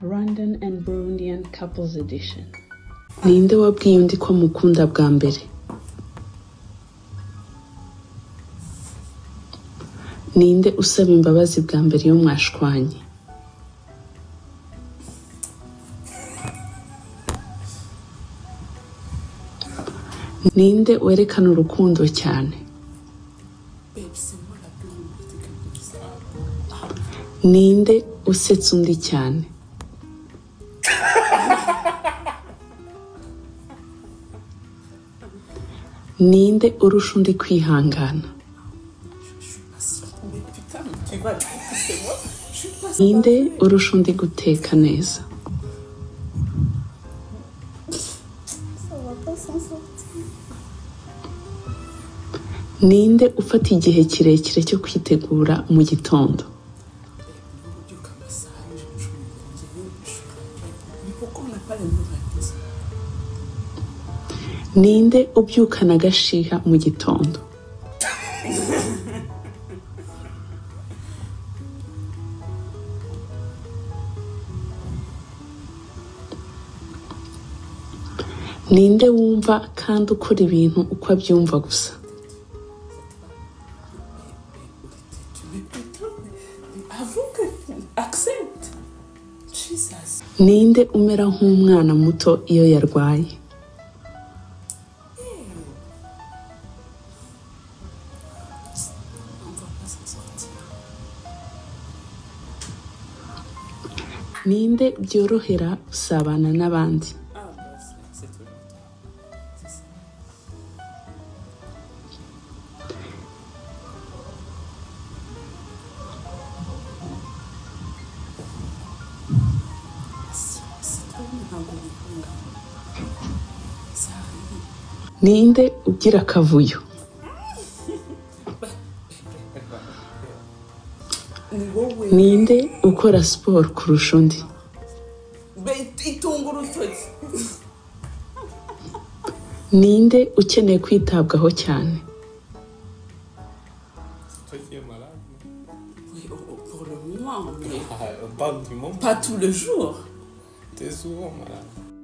Rwandan and Burundian couples edition. Ninde wabwiye undi ko mukunda bwa mbere? Ninde usaba imbabazi bwa mbere iyo mwashwanye? Ninde werekana urukundo cyane? Ninde usetsa undi cyane? Ninde urusha undi kwihangana? Ninde urusha undi guteka neza? Ninde ufata igihe kirekire cyo kwitegura mu gitondo? Ninde ubyukana agashiha mu gitondo? Ninde wumva kandi ukora ibintu uko abyumva gusa? Ninde umera nk'umwana muto iyo yarwaye? Ninde byorohera gusabana n'abandi? Ninde ugira akavuyo? Ninde ukora siporo kurusha undi? Ninde ukeneye kwitabwaho cyane? Pas tous les jours. T'es souvent malade.